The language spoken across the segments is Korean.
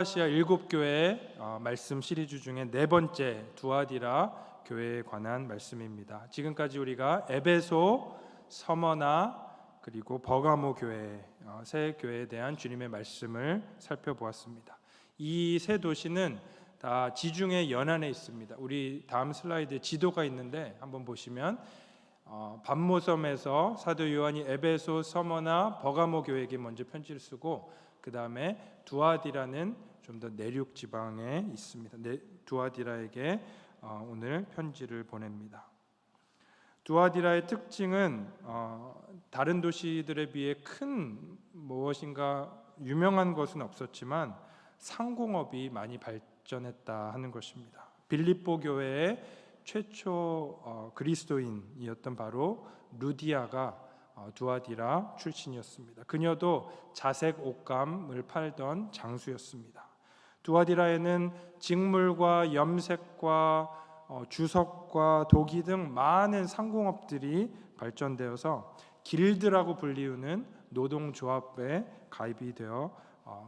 아시아 7교회 말씀 시리즈 중에 네 번째 두아디라 교회에 관한 말씀입니다. 지금까지 우리가 에베소, 서머나 그리고 버가모 교회 세 교회에 대한 주님의 말씀을 살펴보았습니다. 이 세 도시는 다 지중해 연안에 있습니다. 우리 다음 슬라이드에 지도가 있는데 한번 보시면 반모섬에서 사도 요한이 에베소, 서머나, 버가모 교회에게 먼저 편지를 쓰고 그 다음에 두아디라는 좀 더 내륙 지방에 있습니다. 두아디라에게 오늘 편지를 보냅니다. 두아디라의 특징은 다른 도시들에 비해 큰 무엇인가 유명한 것은 없었지만 상공업이 많이 발전했다 하는 것입니다. 빌립보 교회의 최초 그리스도인이었던 바로 루디아가 두아디라 출신이었습니다. 그녀도 자색 옷감을 팔던 장수였습니다. 두아디라에는 직물과 염색과 주석과 도기 등 많은 상공업들이 발전되어서 길드라고 불리우는 노동조합에 가입이 되어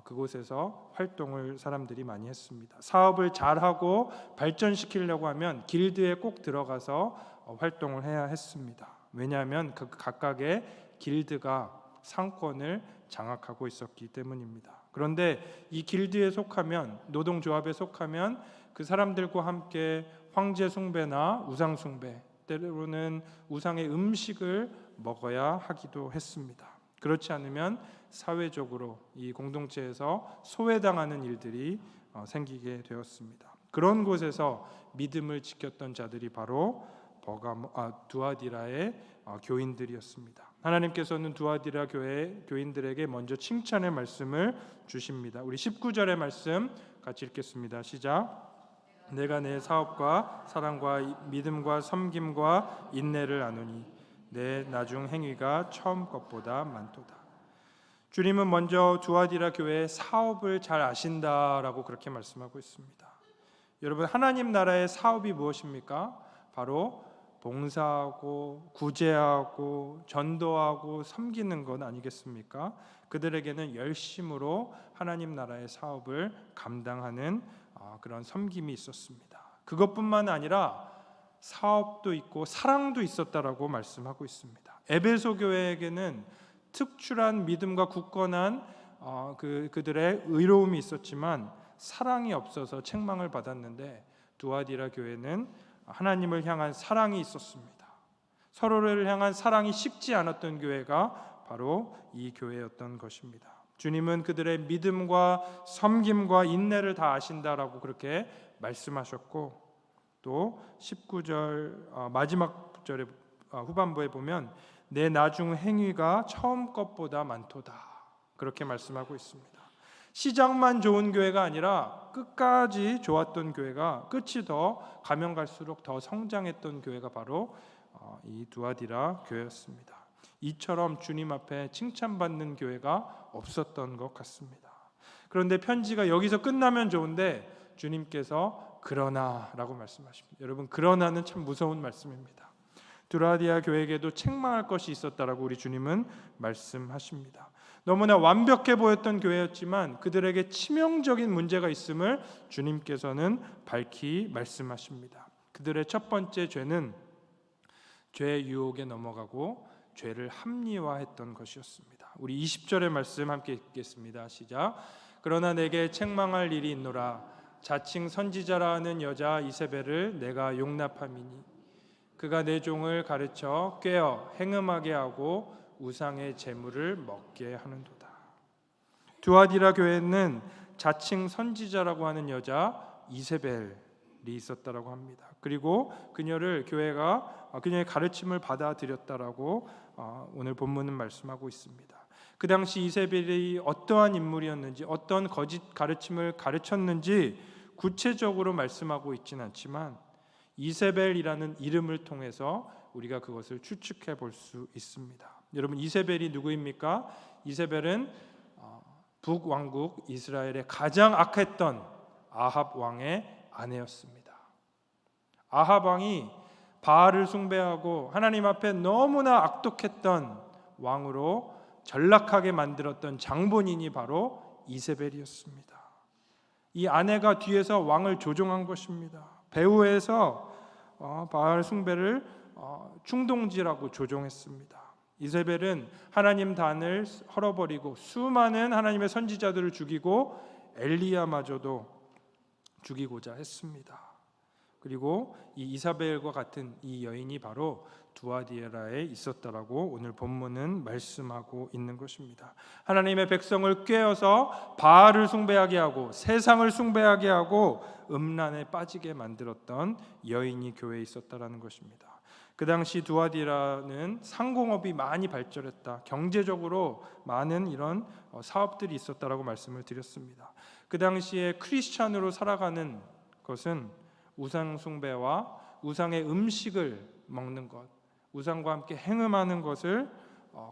그곳에서 활동을 사람들이 많이 했습니다. 사업을 잘하고 발전시키려고 하면 길드에 꼭 들어가서 활동을 해야 했습니다. 왜냐하면 그 각각의 길드가 상권을 장악하고 있었기 때문입니다. 그런데 이 길드에 속하면, 노동조합에 속하면 그 사람들과 함께 황제 숭배나 우상 숭배, 때로는 우상의 음식을 먹어야 하기도 했습니다. 그렇지 않으면 사회적으로 이 공동체에서 소외당하는 일들이 생기게 되었습니다. 그런 곳에서 믿음을 지켰던 자들이 바로 두아디라의 교인들이었습니다. 하나님께서는 두아디라 교회 교인들에게 먼저 칭찬의 말씀을 주십니다. 우리 19절의 말씀 같이 읽겠습니다. 시작. 내가 내 사업과 사랑과 믿음과 섬김과 인내를 아노니 내 나중 행위가 처음 것보다 많도다. 주님은 먼저 두아디라 교회의 사업을 잘 아신다라고 그렇게 말씀하고 있습니다. 여러분, 하나님 나라의 사업이 무엇입니까? 바로 봉사하고 구제하고 전도하고 섬기는 것 아니겠습니까? 그들에게는 열심으로 하나님 나라의 사업을 감당하는 그런 섬김이 있었습니다. 그것뿐만 아니라 사업도 있고 사랑도 있었다라고 말씀하고 있습니다. 에베소 교회에게는 특출한 믿음과 굳건한 그들의 의로움이 있었지만 사랑이 없어서 책망을 받았는데 두아디라 교회는 하나님을 향한 사랑이 있었습니다. 서로를 향한 사랑이 식지 않았던 교회가 바로 이 교회였던 것입니다. 주님은 그들의 믿음과 섬김과 인내를 다 아신다라고 그렇게 말씀하셨고, 또 19절 마지막 절에 후반부에 보면 내 나중 행위가 처음 것보다 많도다 그렇게 말씀하고 있습니다. 시작만 좋은 교회가 아니라 끝까지 좋았던 교회가, 끝이 더 가면 갈수록 더 성장했던 교회가 바로 이 두아디라 교회였습니다. 이처럼 주님 앞에 칭찬받는 교회가 없었던 것 같습니다. 그런데 편지가 여기서 끝나면 좋은데 주님께서 그러나라고 말씀하십니다. 여러분, 그러나는 참 무서운 말씀입니다. 두아디라 교회에게도 책망할 것이 있었다라고 우리 주님은 말씀하십니다. 너무나 완벽해 보였던 교회였지만 그들에게 치명적인 문제가 있음을 주님께서는 밝히 말씀하십니다. 그들의 첫 번째 죄는 죄의 유혹에 넘어가고 죄를 합리화했던 것이었습니다. 우리 20절의 말씀 함께 읽겠습니다. 시작. 그러나 내게 책망할 일이 있노라. 자칭 선지자라 하는 여자 이세벨을 내가 용납함이니 그가 내 종을 가르쳐 꾀어 행음하게 하고 우상의 제물을 먹게 하는도다. 두아디라 교회는 자칭 선지자라고 하는 여자 이세벨이 있었다라고 합니다. 그리고 교회가 그녀의 가르침을 받아들였다라고 오늘 본문은 말씀하고 있습니다. 그 당시 이세벨이 어떠한 인물이었는지, 어떤 거짓 가르침을 가르쳤는지 구체적으로 말씀하고 있지는 않지만 이세벨이라는 이름을 통해서 우리가 그것을 추측해 볼 수 있습니다. 여러분, 이세벨이 누구입니까? 이세벨은 북왕국 이스라엘의 가장 악했던 아합 왕의 아내였습니다. 아합 왕이 바알을 숭배하고 하나님 앞에 너무나 악독했던 왕으로 전락하게 만들었던 장본인이 바로 이세벨이었습니다. 이 아내가 뒤에서 왕을 조종한 것입니다. 배후에서 바알 숭배를 충동지라고 조종했습니다. 이세벨은 하나님 단을 헐어버리고 수많은 하나님의 선지자들을 죽이고 엘리야마저도 죽이고자 했습니다. 그리고 이 이사벨과 같은 이 여인이 바로 두아디에라에 있었다라고 오늘 본문은 말씀하고 있는 것입니다. 하나님의 백성을 꾀어서 바알을 숭배하게 하고 세상을 숭배하게 하고 음란에 빠지게 만들었던 여인이 교회에 있었다라는 것입니다. 그 당시 두아디에라는 상공업이 많이 발전했다. 경제적으로 많은 이런 사업들이 있었다라고 말씀을 드렸습니다. 그 당시에 크리스찬으로 살아가는 것은 우상 숭배와 우상의 음식을 먹는 것, 우상과 함께 행음하는 것을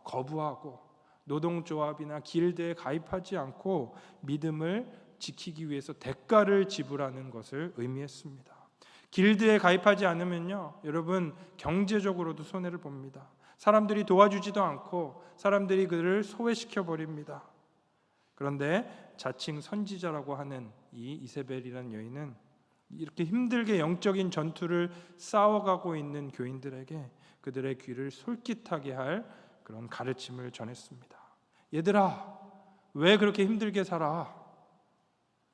거부하고 노동조합이나 길드에 가입하지 않고 믿음을 지키기 위해서 대가를 지불하는 것을 의미했습니다. 길드에 가입하지 않으면요, 여러분 경제적으로도 손해를 봅니다. 사람들이 도와주지도 않고 사람들이 그를 소외시켜 버립니다. 그런데 자칭 선지자라고 하는 이 이세벨이라는 여인은 이렇게 힘들게 영적인 전투를 싸워가고 있는 교인들에게 그들의 귀를 솔깃하게 할 그런 가르침을 전했습니다. 얘들아, 왜 그렇게 힘들게 살아?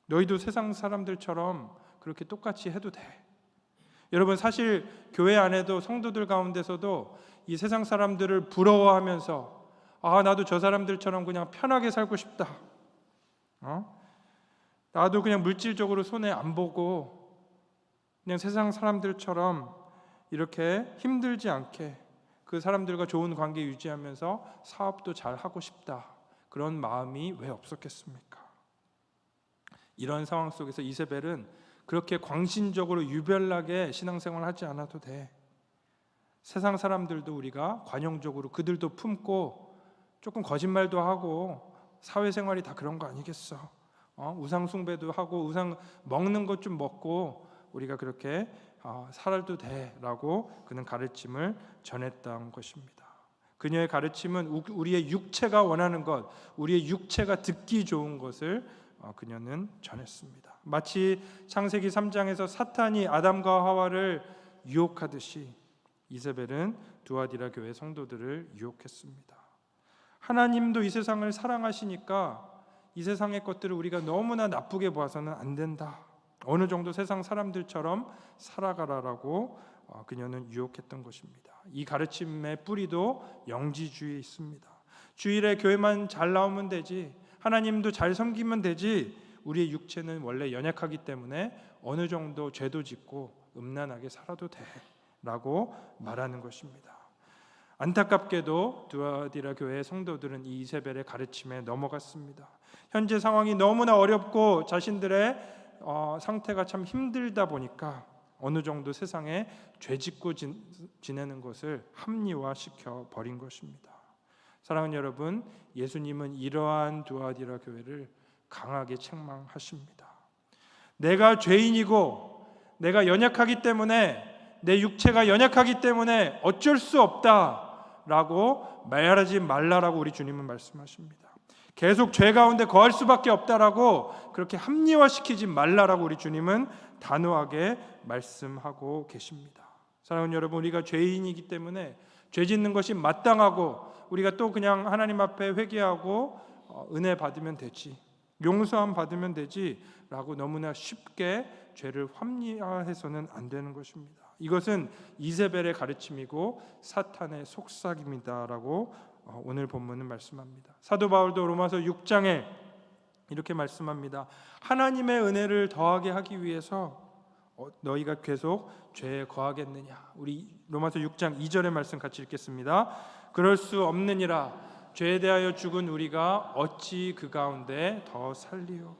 너희도 세상 사람들처럼 그렇게 똑같이 해도 돼. 여러분, 사실 교회 안에도 성도들 가운데서도 이 세상 사람들을 부러워하면서 나도 저 사람들처럼 그냥 편하게 살고 싶다. 나도 그냥 물질적으로 손해 안 보고 그냥 세상 사람들처럼 이렇게 힘들지 않게 그 사람들과 좋은 관계 유지하면서 사업도 잘 하고 싶다. 그런 마음이 왜 없었겠습니까? 이런 상황 속에서 이세벨은 그렇게 광신적으로 유별나게 신앙생활을 하지 않아도 돼. 세상 사람들도 우리가 관용적으로 그들도 품고 조금 거짓말도 하고 사회생활이 다 그런 거 아니겠어? 우상 숭배도 하고 우상 먹는 것 좀 먹고 우리가 그렇게 살아도 돼라고 그는 가르침을 전했던 것입니다. 그녀의 가르침은 우리의 육체가 원하는 것, 우리의 육체가 듣기 좋은 것을 그녀는 전했습니다. 마치 창세기 3장에서 사탄이 아담과 하와를 유혹하듯이 이세벨은 두아디라 교회 성도들을 유혹했습니다. 하나님도 이 세상을 사랑하시니까 이 세상의 것들을 우리가 너무나 나쁘게 봐서는 안 된다. 어느 정도 세상 사람들처럼 살아가라라고 그녀는 유혹했던 것입니다. 이 가르침의 뿌리도 영지주의에 있습니다. 주일에 교회만 잘 나오면 되지, 하나님도 잘 섬기면 되지, 우리의 육체는 원래 연약하기 때문에 어느 정도 죄도 짓고 음란하게 살아도 돼 라고 말하는 것입니다. 안타깝게도 두아디라 교회의 성도들은 이 이세벨의 가르침에 넘어갔습니다. 현재 상황이 너무나 어렵고 자신들의 상태가 참 힘들다 보니까 어느 정도 세상에 죄짓고 지내는 것을 합리화시켜 버린 것입니다. 사랑하는 여러분, 예수님은 이러한 두아디라 교회를 강하게 책망하십니다. 내가 죄인이고 내가 연약하기 때문에, 내 육체가 연약하기 때문에 어쩔 수 없다라고 말하지 말라라고 우리 주님은 말씀하십니다. 계속 죄 가운데 거할 수밖에 없다라고 그렇게 합리화시키지 말라라고 우리 주님은 단호하게 말씀하고 계십니다. 사랑하는 여러분, 우리가 죄인이기 때문에 죄 짓는 것이 마땅하고 우리가 또 그냥 하나님 앞에 회개하고 은혜 받으면 되지, 용서함 받으면 되지라고 너무나 쉽게 죄를 합리화해서는 안 되는 것입니다. 이것은 이세벨의 가르침이고 사탄의 속삭임이다라고 오늘 본문은 말씀합니다. 사도 바울도 로마서 6장에 이렇게 말씀합니다. 하나님의 은혜를 더하게 하기 위해서 너희가 계속 죄에 거하겠느냐. 우리 로마서 6장 2절의 말씀 같이 읽겠습니다. 그럴 수 없느니라. 죄에 대하여 죽은 우리가 어찌 그 가운데 더 살리요.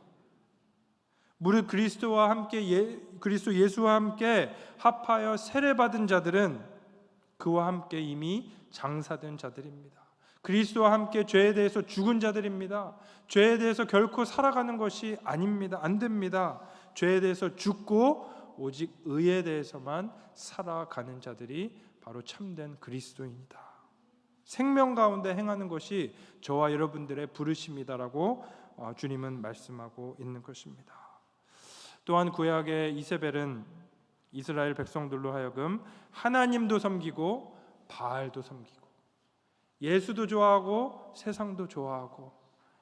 무릇 그리스도 예수와 함께 합하여 세례받은 자들은 그와 함께 이미 장사된 자들입니다. 그리스도와 함께 죄에 대해서 죽은 자들입니다. 죄에 대해서 결코 살아가는 것이 아닙니다. 안 됩니다. 죄에 대해서 죽고 오직 의에 대해서만 살아가는 자들이 바로 참된 그리스도인이다. 생명 가운데 행하는 것이 저와 여러분들의 부르심이다라고 주님은 말씀하고 있는 것입니다. 또한 구약의 이세벨은 이스라엘 백성들로 하여금 하나님도 섬기고 바알도 섬기고 예수도 좋아하고 세상도 좋아하고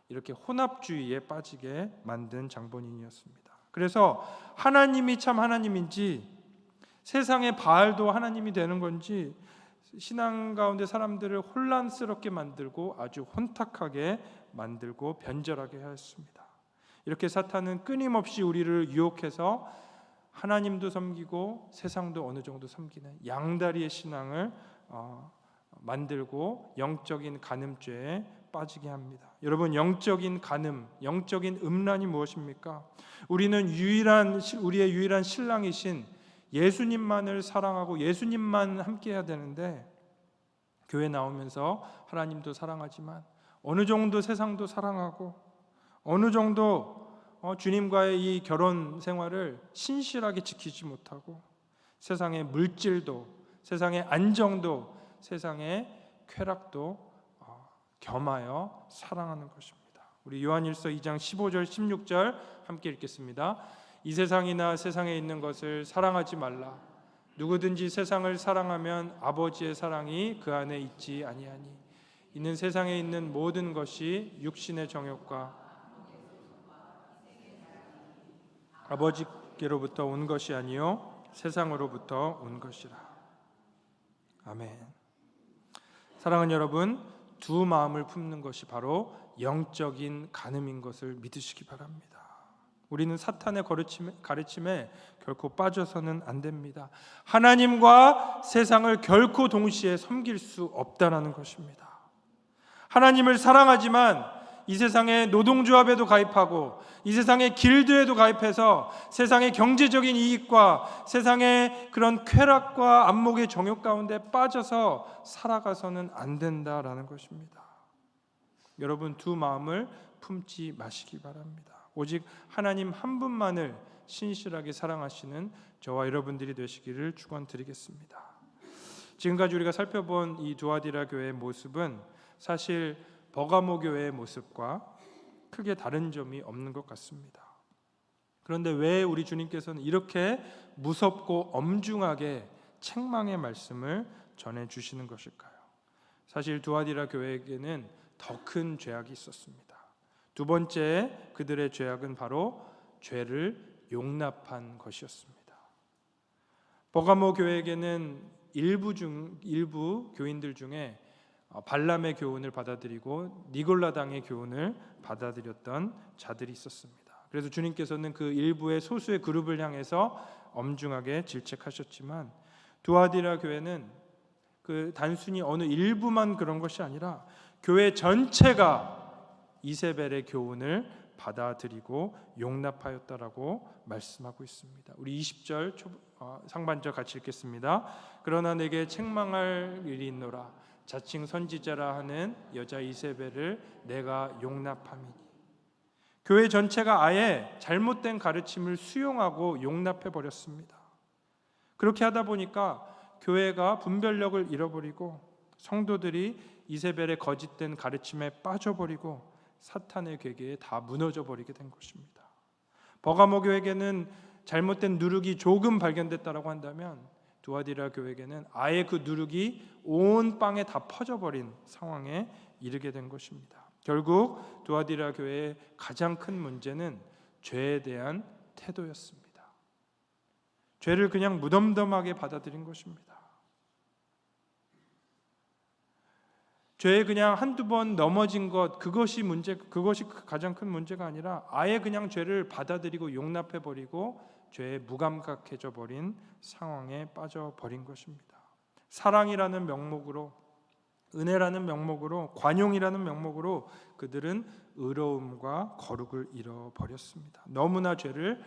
이렇게 혼합주의에 빠지게 만든 장본인이었습니다. 그래서 하나님이 참 하나님인지 세상의 바알도 하나님이 되는 건지 신앙 가운데 사람들을 혼란스럽게 만들고 아주 혼탁하게 만들고 변절하게 하였습니다. 이렇게 사탄은 끊임없이 우리를 유혹해서 하나님도 섬기고 세상도 어느 정도 섬기는 양다리의 신앙을 만들고 영적인 간음죄에 빠지게 합니다. 여러분, 영적인 간음, 영적인 음란이 무엇입니까? 우리는 우리의 유일한 신랑이신 예수님만을 사랑하고 예수님만 함께 해야 되는데 교회 나오면서 하나님도 사랑하지만 어느 정도 세상도 사랑하고 어느 정도 주님과의 이 결혼 생활을 신실하게 지키지 못하고 세상의 물질도 세상의 안정도 세상의 쾌락도 겸하여 사랑하는 것입니다. 우리 요한일서 2장 15절 16절 함께 읽겠습니다. 이 세상이나 세상에 있는 것을 사랑하지 말라. 누구든지 세상을 사랑하면 아버지의 사랑이 그 안에 있지 아니하니 이는 세상에 있는 모든 것이 육신의 정욕과 아버지께로부터 온 것이 아니요 세상으로부터 온 것이라. 아멘. 사랑하는 여러분, 두 마음을 품는 것이 바로 영적인 간음인 것을 믿으시기 바랍니다. 우리는 사탄의 가르침에 결코 빠져서는 안 됩니다. 하나님과 세상을 결코 동시에 섬길 수 없다는 것입니다. 하나님을 사랑하지만 이 세상의 노동조합에도 가입하고 이 세상의 길드에도 가입해서 세상의 경제적인 이익과 세상의 그런 쾌락과 안목의 정욕 가운데 빠져서 살아가서는 안 된다라는 것입니다. 여러분, 두 마음을 품지 마시기 바랍니다. 오직 하나님 한 분만을 신실하게 사랑하시는 저와 여러분들이 되시기를 축원드리겠습니다. 지금까지 우리가 살펴본 이 두아디라 교회의 모습은 사실 버가모 교회의 모습과 크게 다른 점이 없는 것 같습니다. 그런데 왜 우리 주님께서는 이렇게 무섭고 엄중하게 책망의 말씀을 전해주시는 것일까요? 사실 두아디라 교회에게는 더 큰 죄악이 있었습니다. 두 번째 그들의 죄악은 바로 죄를 용납한 것이었습니다. 버가모 교회에게는 일부 교인들 중에 발람의 교훈을 받아들이고 니골라당의 교훈을 받아들였던 자들이 있었습니다. 그래서 주님께서는 그 일부의 소수의 그룹을 향해서 엄중하게 질책하셨지만 두아디라 교회는 그 단순히 어느 일부만 그런 것이 아니라 교회 전체가 이세벨의 교훈을 받아들이고 용납하였다라고 말씀하고 있습니다. 우리 20절 상반절 같이 읽겠습니다. 그러나 내게 책망할 일이 있노라. 자칭 선지자라 하는 여자 이세벨을 내가 용납함이니. 교회 전체가 아예 잘못된 가르침을 수용하고 용납해 버렸습니다. 그렇게 하다 보니까 교회가 분별력을 잃어버리고 성도들이 이세벨의 거짓된 가르침에 빠져버리고 사탄의 괴계에 다 무너져 버리게 된 것입니다. 버가모 교회에게는 잘못된 누룩이 조금 발견됐다라고 한다면 두아디라 교회에게는 아예 그 누룩이 온 빵에 다 퍼져버린 상황에 이르게 된 것입니다. 결국 두아디라 교회의 가장 큰 문제는 죄에 대한 태도였습니다. 죄를 그냥 무덤덤하게 받아들인 것입니다. 죄에 그냥 한두 번 넘어진 것, 그것이 가장 큰 문제가 아니라 아예 그냥 죄를 받아들이고 용납해버리고 죄에 무감각해져 버린 상황에 빠져버린 것입니다. 사랑이라는 명목으로, 은혜라는 명목으로, 관용이라는 명목으로 그들은 의로움과 거룩을 잃어버렸습니다. 너무나 죄를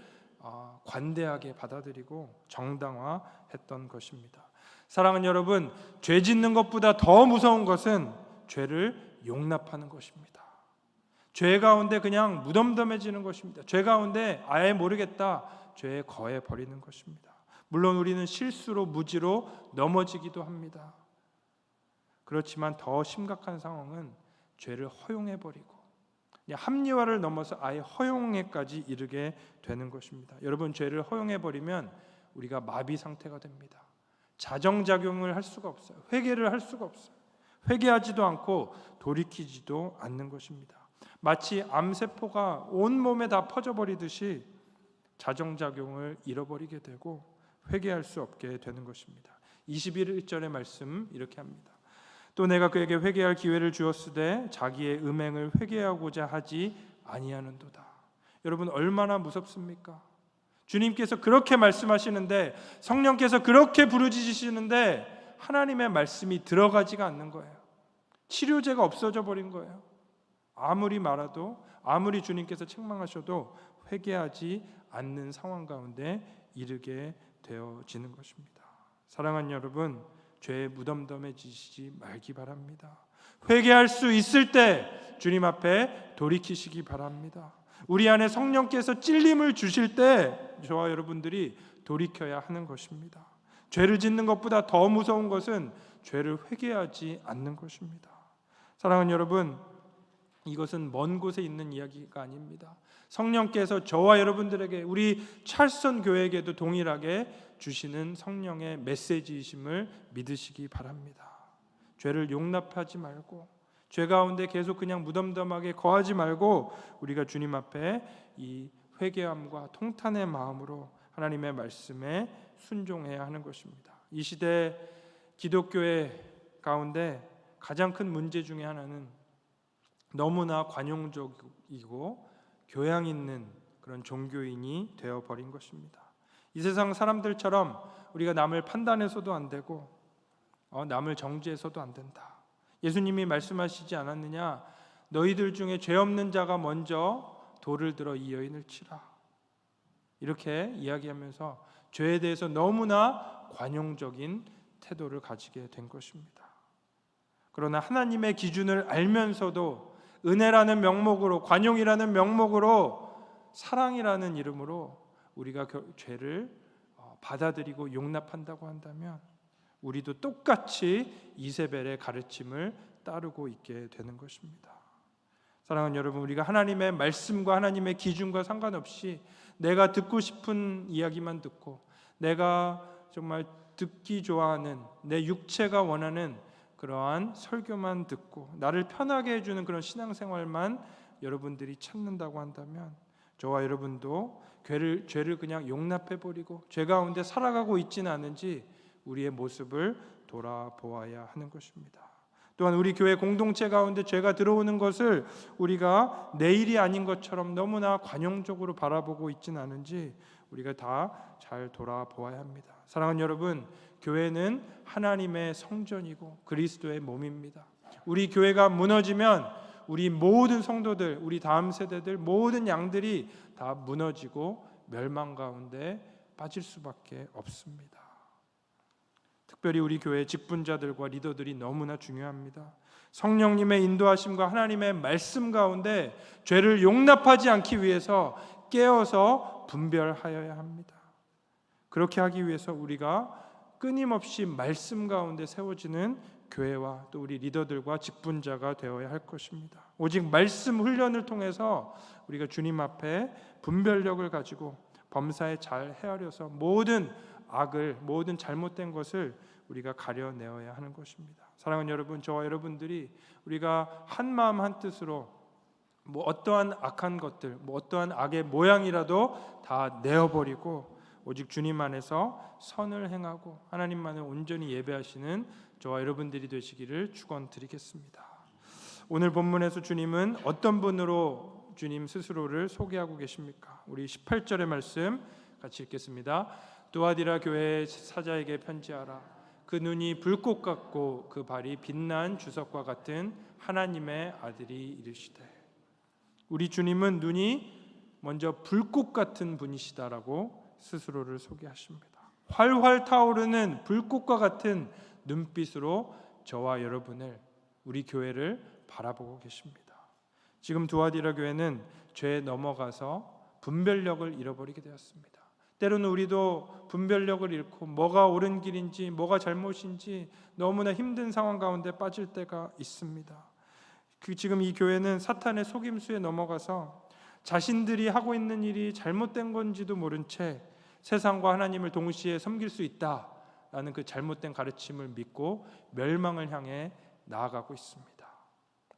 관대하게 받아들이고 정당화했던 것입니다. 사랑하는 여러분, 죄 짓는 것보다 더 무서운 것은 죄를 용납하는 것입니다. 죄 가운데 그냥 무덤덤해지는 것입니다. 죄 가운데 아예 모르겠다, 죄에 거해 버리는 것입니다. 물론 우리는 실수로 무지로 넘어지기도 합니다. 그렇지만 더 심각한 상황은 죄를 허용해 버리고 합리화를 넘어서 아예 허용에까지 이르게 되는 것입니다. 여러분, 죄를 허용해 버리면 우리가 마비 상태가 됩니다. 자정작용을 할 수가 없어요. 회개를 할 수가 없어요. 회개하지도 않고 돌이키지도 않는 것입니다. 마치 암세포가 온 몸에 다 퍼져버리듯이 자정작용을 잃어버리게 되고 회개할 수 없게 되는 것입니다. 21절의 말씀 이렇게 합니다. 또 내가 그에게 회개할 기회를 주었으되 자기의 음행을 회개하고자 하지 아니하는도다. 여러분, 얼마나 무섭습니까? 주님께서 그렇게 말씀하시는데, 성령께서 그렇게 부르짖으시는데 하나님의 말씀이 들어가지가 않는 거예요. 치료제가 없어져 버린 거예요. 아무리 말아도, 아무리 주님께서 책망하셔도 회개하지 않는 상황 가운데 이르게 되어지는 것입니다. 사랑하는 여러분, 죄에 무덤덤해지시지 말기 바랍니다. 회개할 수 있을 때 주님 앞에 돌이키시기 바랍니다. 우리 안에 성령께서 찔림을 주실 때 저와 여러분들이 돌이켜야 하는 것입니다. 죄를 짓는 것보다 더 무서운 것은 죄를 회개하지 않는 것입니다. 사랑하는 여러분, 이것은 먼 곳에 있는 이야기가 아닙니다. 성령께서 저와 여러분들에게, 우리 찰선 교회에게도 동일하게 주시는 성령의 메시지이심을 믿으시기 바랍니다. 죄를 용납하지 말고, 죄 가운데 계속 그냥 무덤덤하게 거하지 말고, 우리가 주님 앞에 이 회개함과 통탄의 마음으로 하나님의 말씀에 순종해야 하는 것입니다. 이 시대 기독교회 가운데 가장 큰 문제 중에 하나는 너무나 관용적이고 교양 있는 그런 종교인이 되어버린 것입니다. 이 세상 사람들처럼 우리가 남을 판단해서도 안 되고 남을 정죄해서도 안 된다. 예수님이 말씀하시지 않았느냐? 너희들 중에 죄 없는 자가 먼저 돌을 들어 이 여인을 치라. 이렇게 이야기하면서 죄에 대해서 너무나 관용적인 태도를 가지게 된 것입니다. 그러나 하나님의 기준을 알면서도 은혜라는 명목으로, 관용이라는 명목으로, 사랑이라는 이름으로 우리가 죄를 받아들이고 용납한다고 한다면 우리도 똑같이 이세벨의 가르침을 따르고 있게 되는 것입니다. 사랑하는 여러분, 우리가 하나님의 말씀과 하나님의 기준과 상관없이 내가 듣고 싶은 이야기만 듣고, 내가 정말 듣기 좋아하는, 내 육체가 원하는 그러한 설교만 듣고 나를 편하게 해주는 그런 신앙생활만 여러분들이 찾는다고 한다면 저와 여러분도 죄를 그냥 용납해버리고 죄 가운데 살아가고 있지는 않은지 우리의 모습을 돌아보아야 하는 것입니다. 또한 우리 교회 공동체 가운데 죄가 들어오는 것을 우리가 내 일이 아닌 것처럼 너무나 관용적으로 바라보고 있지는 않은지 우리가 다 잘 돌아보아야 합니다. 사랑하는 여러분, 교회는 하나님의 성전이고 그리스도의 몸입니다. 우리 교회가 무너지면 우리 모든 성도들, 우리 다음 세대들, 모든 양들이 다 무너지고 멸망 가운데 빠질 수밖에 없습니다. 특별히 우리 교회 직분자들과 리더들이 너무나 중요합니다. 성령님의 인도하심과 하나님의 말씀 가운데 죄를 용납하지 않기 위해서 깨어서 분별하여야 합니다. 그렇게 하기 위해서 우리가 끊임없이 말씀 가운데 세워지는 교회와 또 우리 리더들과 직분자가 되어야 할 것입니다. 오직 말씀 훈련을 통해서 우리가 주님 앞에 분별력을 가지고 범사에 잘 헤아려서 모든 악을, 모든 잘못된 것을 우리가 가려내어야 하는 것입니다. 사랑하는 여러분, 저와 여러분들이 우리가 한 마음 한 뜻으로 어떠한 악한 것들, 어떠한 악의 모양이라도 다 내어버리고 오직 주님 안에서 선을 행하고 하나님만을 온전히 예배하시는 저와 여러분들이 되시기를 축원드리겠습니다. 오늘 본문에서 주님은 어떤 분으로 주님 스스로를 소개하고 계십니까? 우리 18절의 말씀 같이 읽겠습니다. 두아디라 교회 사자에게 편지하라. 그 눈이 불꽃 같고 그 발이 빛난 주석과 같은 하나님의 아들이 이르시되. 우리 주님은 눈이 먼저 불꽃 같은 분이시다라고 스스로를 소개하십니다. 활활 타오르는 불꽃과 같은 눈빛으로 저와 여러분을, 우리 교회를 바라보고 계십니다. 지금 두아디라 교회는 죄에 넘어가서 분별력을 잃어버리게 되었습니다. 때로는 우리도 분별력을 잃고 뭐가 옳은 길인지 뭐가 잘못인지 너무나 힘든 상황 가운데 빠질 때가 있습니다. 지금 이 교회는 사탄의 속임수에 넘어가서 자신들이 하고 있는 일이 잘못된 건지도 모른 채 세상과 하나님을 동시에 섬길 수 있다라는 그 잘못된 가르침을 믿고 멸망을 향해 나아가고 있습니다.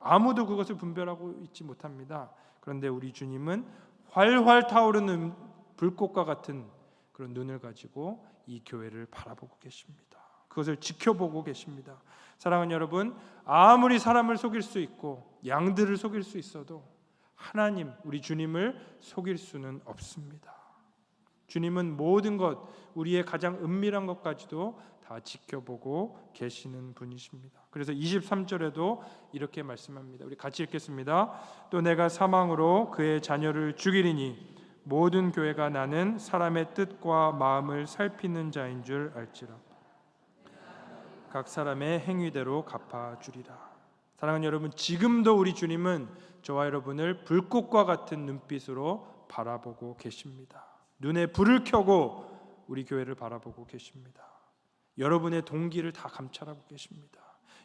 아무도 그것을 분별하고 있지 못합니다. 그런데 우리 주님은 활활 타오르는 불꽃과 같은 그런 눈을 가지고 이 교회를 바라보고 계십니다. 그것을 지켜보고 계십니다. 사랑하는 여러분, 아무리 사람을 속일 수 있고 양들을 속일 수 있어도 하나님, 우리 주님을 속일 수는 없습니다. 주님은 모든 것, 우리의 가장 은밀한 것까지도 다 지켜보고 계시는 분이십니다. 그래서 23절에도 이렇게 말씀합니다. 우리 같이 읽겠습니다. 또 내가 사망으로 그의 자녀를 죽이리니 모든 교회가 나는 사람의 뜻과 마음을 살피는 자인 줄 알지라. 각 사람의 행위대로 갚아주리라. 사랑하는 여러분, 지금도 우리 주님은 저와 여러분을 불꽃과 같은 눈빛으로 바라보고 계십니다. 눈에 불을 켜고 우리 교회를 바라보고 계십니다. 여러분의 동기를 다 감찰하고 계십니다.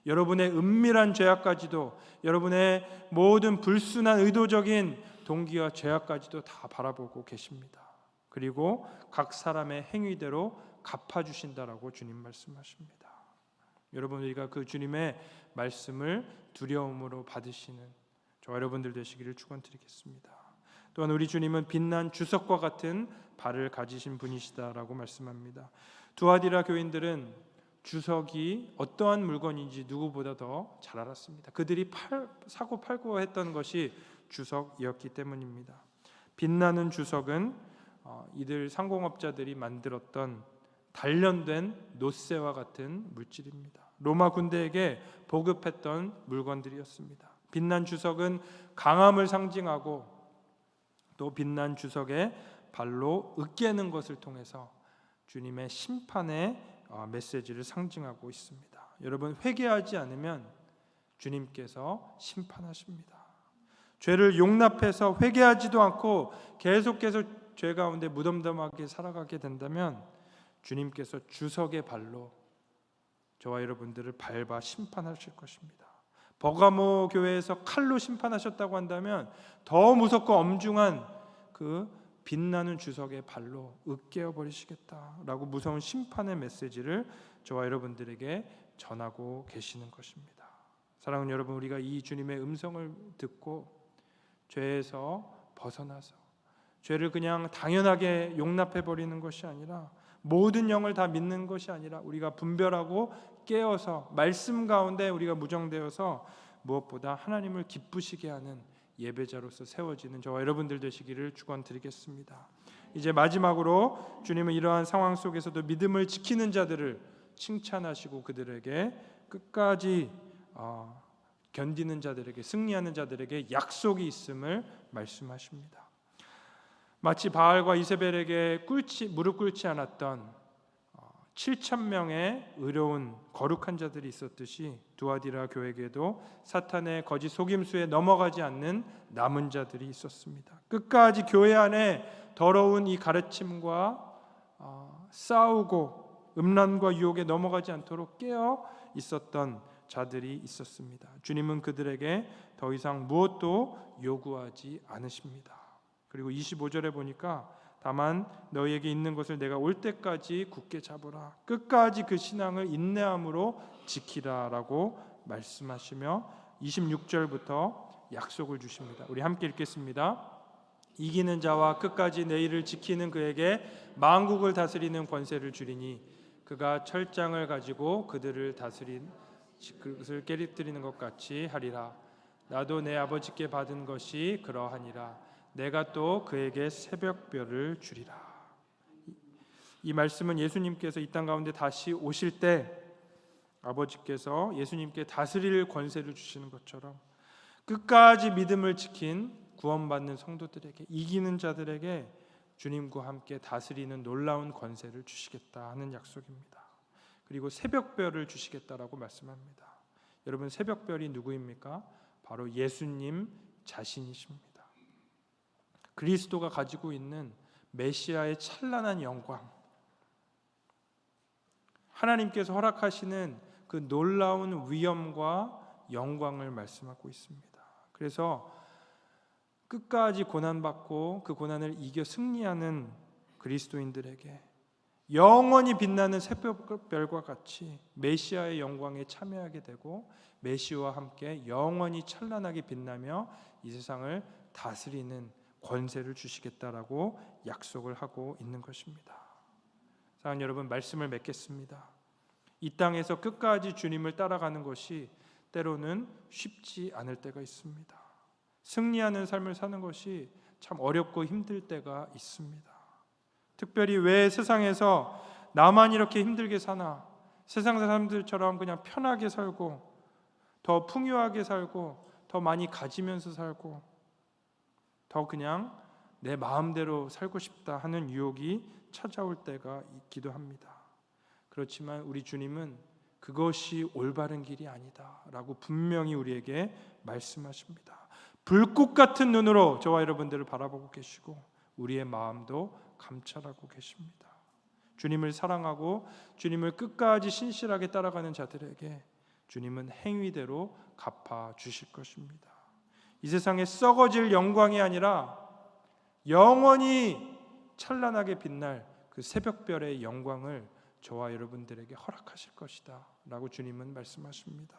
여러분의 은밀한 죄악까지도, 여러분의 모든 불순한 의도적인 동기와 죄악까지도 다 바라보고 계십니다. 그리고 각 사람의 행위대로 갚아주신다라고 주님 말씀하십니다. 여러분, 우리가 그 주님의 말씀을 두려움으로 받으시는 저와 여러분들 되시기를 축원드리겠습니다. 또한 우리 주님은 빛난 주석과 같은 발을 가지신 분이시다라고 말씀합니다. 두아디라 교인들은 주석이 어떠한 물건인지 누구보다 더 잘 알았습니다. 그들이 사고 팔고 했던 것이 주석이었기 때문입니다. 빛나는 주석은 이들 상공업자들이 만들었던 단련된 노쇠와 같은 물질입니다. 로마 군대에게 보급했던 물건들이었습니다. 빛난 주석은 강함을 상징하고 또 빛난 주석의 발로 으깨는 것을 통해서 주님의 심판의 메시지를 상징하고 있습니다. 여러분, 회개하지 않으면 주님께서 심판하십니다. 죄를 용납해서 회개하지도 않고 계속해서 죄 가운데 무덤덤하게 살아가게 된다면 주님께서 주석의 발로 저와 여러분들을 밟아 심판하실 것입니다. 버가모 교회에서 칼로 심판하셨다고 한다면 더 무섭고 엄중한 그 빛나는 주석의 발로 으깨어 버리시겠다라고 무서운 심판의 메시지를 저와 여러분들에게 전하고 계시는 것입니다. 사랑하는 여러분, 우리가 이 주님의 음성을 듣고 죄에서 벗어나서 죄를 그냥 당연하게 용납해 버리는 것이 아니라 모든 영을 다 믿는 것이 아니라 우리가 분별하고 깨어서 말씀 가운데 우리가 무정되어서 무엇보다 하나님을 기쁘시게 하는 예배자로서 세워지는 저와 여러분들 되시기를 축원드리겠습니다. 이제 마지막으로 주님은 이러한 상황 속에서도 믿음을 지키는 자들을 칭찬하시고 그들에게 끝까지 견디는 자들에게, 승리하는 자들에게 약속이 있음을 말씀하십니다. 마치 바알과 이세벨에게 무릎 꿇지 않았던 7,000명의 의로운 거룩한 자들이 있었듯이 두아디라 교회에게도 사탄의 거짓 속임수에 넘어가지 않는 남은 자들이 있었습니다. 끝까지 교회 안에 더러운 이 가르침과 싸우고 음란과 유혹에 넘어가지 않도록 깨어 있었던 자들이 있었습니다. 주님은 그들에게 더 이상 무엇도 요구하지 않으십니다. 그리고 25절에 보니까 다만 너희에게 있는 것을 내가 올 때까지 굳게 잡으라. 끝까지 그 신앙을 인내함으로 지키라라고 말씀하시며 26절부터 약속을 주십니다. 우리 함께 읽겠습니다. 이기는 자와 끝까지 내 일을 지키는 그에게 만국을 다스리는 권세를 주리니 그가 철장을 가지고 그들을 다스린 그것을 깨뜨리는 것 같이 하리라. 나도 내 아버지께 받은 것이 그러하니라. 내가 또 그에게 새벽별을 주리라. 이 말씀은 예수님께서 이 땅 가운데 다시 오실 때 아버지께서 예수님께 다스릴 권세를 주시는 것처럼 끝까지 믿음을 지킨 구원받는 성도들에게, 이기는 자들에게 주님과 함께 다스리는 놀라운 권세를 주시겠다 하는 약속입니다. 그리고 새벽별을 주시겠다라고 말씀합니다. 여러분, 새벽별이 누구입니까? 바로 예수님 자신이십니다. 그리스도가 가지고 있는 메시아의 찬란한 영광, 하나님께서 허락하시는 그 놀라운 위엄과 영광을 말씀하고 있습니다. 그래서 끝까지 고난받고 그 고난을 이겨 승리하는 그리스도인들에게 영원히 빛나는 새벽별과 같이 메시아의 영광에 참여하게 되고 메시아와 함께 영원히 찬란하게 빛나며 이 세상을 다스리는 권세를 주시겠다라고 약속을 하고 있는 것입니다. 사랑하는 여러분, 말씀을 맺겠습니다. 이 땅에서 끝까지 주님을 따라가는 것이 때로는 쉽지 않을 때가 있습니다. 승리하는 삶을 사는 것이 참 어렵고 힘들 때가 있습니다. 특별히 왜 세상에서 나만 이렇게 힘들게 사나? 세상 사람들처럼 그냥 편하게 살고 더 풍요하게 살고 더 많이 가지면서 살고 더 그냥 내 마음대로 살고 싶다 하는 유혹이 찾아올 때가 있기도 합니다. 그렇지만 우리 주님은 그것이 올바른 길이 아니다 라고 분명히 우리에게 말씀하십니다. 불꽃 같은 눈으로 저와 여러분들을 바라보고 계시고 우리의 마음도 감찰하고 계십니다. 주님을 사랑하고 주님을 끝까지 신실하게 따라가는 자들에게 주님은 행위대로 갚아주실 것입니다. 이 세상에 썩어질 영광이 아니라 영원히 찬란하게 빛날 그 새벽별의 영광을 저와 여러분들에게 허락하실 것이다 라고 주님은 말씀하십니다.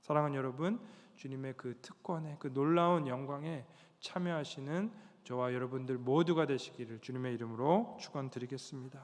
사랑하는 여러분, 주님의 그 특권에 그 놀라운 영광에 참여하시는 저와 여러분들 모두가 되시기를 주님의 이름으로 축원드리겠습니다.